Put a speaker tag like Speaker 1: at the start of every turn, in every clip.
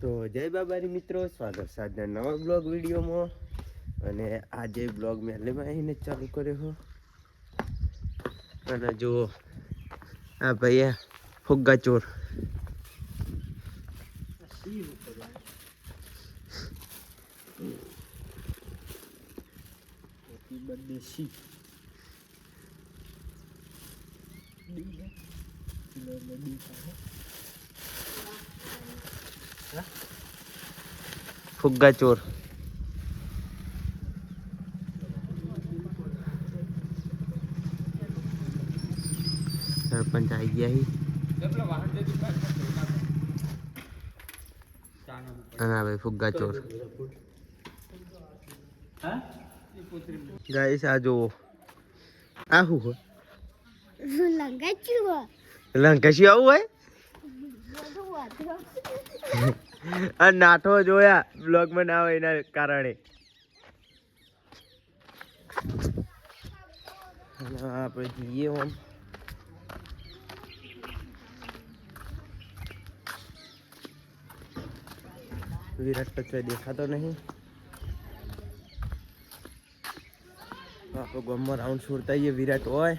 Speaker 1: તો જય બાબારી મિત્રો, સ્વાગત છે આજના નવા બ્લોગ વિડીયોમાં. અને આજે બ્લોગ મેં લેમાં આવીને ચાલુ કર્યો. અને જુઓ આ ભાઈ ફુગ્ગા ચોર. ફુગ્ગા ચોર. સરપંચ આવી ગયા અને ભાઈ ફુગ્ગા ચોર. ગાઈસ આ જુઓ, આ શું હોય? લંકાશી આવું હોય. આ નાઠો જોયા બ્લોગમાં ના હોય એના કારણે. આપણે જઈએ ઓમ. વિરાટ પછી દેખાતો નહીં. આપણે ગામમાં રાઉન્ડ છોડતા આવીએ. વિરાટ હોય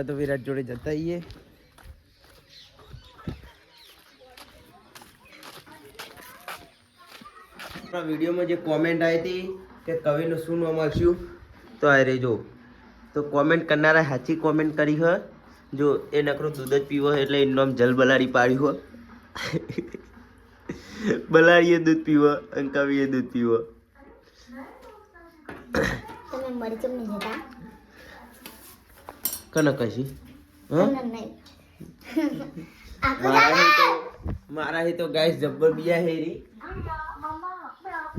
Speaker 1: તો વિરાટ જોડે જતા આવીએ. વિડીયોમાં જે કોમેન્ટ આવી હતી કે કવિનું શું નામ આપ્યું, તો આ રે જો. તો કોમેન્ટ કરનારા સાચી કોમેન્ટ કરી હોય. જો એ નકરું દૂધ જ પીવો એટલે એનું નામ જલ બલાડી પાડ્યું હોય. બલાડીએ દૂધ પીવો અને કવિએ દૂધ પીવો. કનક કશી મારા હી તો ગાઈસ જબ્બર બીજા હેરી.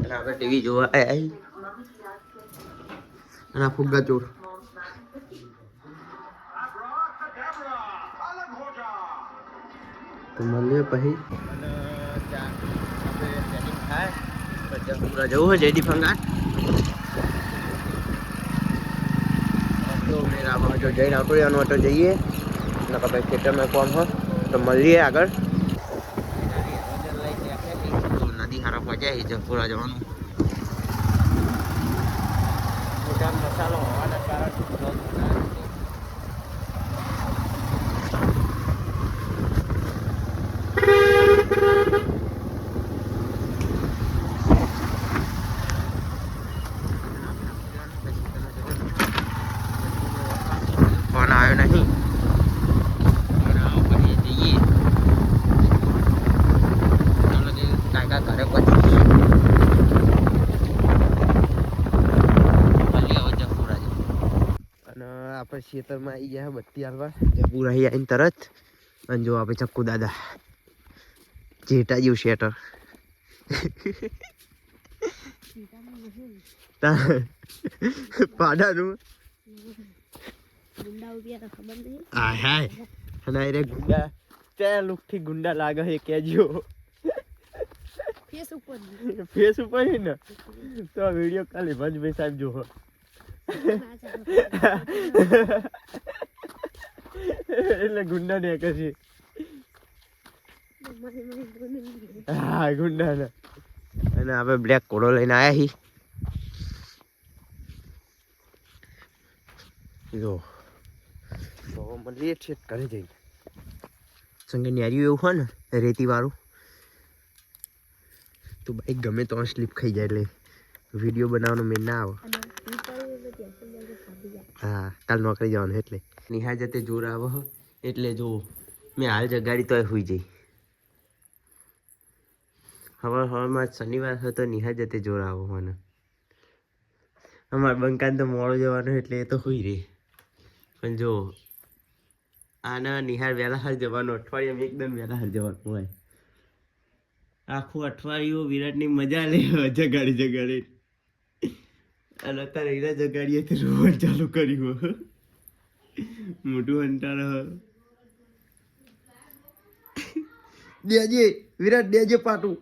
Speaker 1: અને આપણે ટીવી જોવા આવ્યા. અને ફુગ્ગા ચોર. તો મળીએ પછી. પૂરા જવું હોય જયદીપ ફંગાટ. તો મેળામાં જો જઈને આવતો રહેવાનું તો જઈએ. ભાઈ ખેતરમાં કોમ હોય તો મળીએ આગળ. નદી હારા પહોંચ્યા જગપુરા જવાનું. મસાલો હોવાના કારણે ફોન આવ્યો નહીં. ઘરે પછી અને આપણે ખેતરમાં આવી ગયા બત્તી હાલવા. જપુર અહીં આવીને તરત. અને જો આપણે ચક્કુ દાદા જેટા જેવું શેટર. પાડાનું હાય. અને રે ગુંડા ત્યાં લુકથી ગુંડા લાગે છે કેજો. ફેસ ઉપર ને તો વિડીયો ખાલી ભંજભાઈ સાહેબ જોવો. એટલે ગુંડા ને કશી. હા ગુંડા ને. અને આપણે બ્લેક કોડો લઈને આવ્યા હી. જો તો મળીએ છે ઘરે જઈને. સંગે ન્યાર્યું એવું હોય ને રેતી વાળું તો બાઈક ગમે તો સ્લીપ ખાઈ જાય એટલે વિડીયો બનાવવાનો મેં ના આવે. હા કાલ નોકરી જવાનું એટલે નિહાળ જતે જોર આવે એટલે જો મેં હાલ જગાડી તો હોઈ જઈ. હવામાં શનિવાર હતો નિહાળ જતે જોર આવો મને. અમારે બંકાને તો મોડો જવાનું એટલે એ તો હોઈ રહી. પણ જો આના નિહાળ વહેલા હાર જવાનું. અઠવાડિયામાં એકદમ વહેલા હાર જવાનું હોય. આખું અઠવાડિયું વિરાટની મજા લે જગાડી. અને અત્યારે એના જગાડીએ તો રોવાનું ચાલુ કર્યું. મોટું અંટાર દેજે વિરાટ, દેજે પાટું.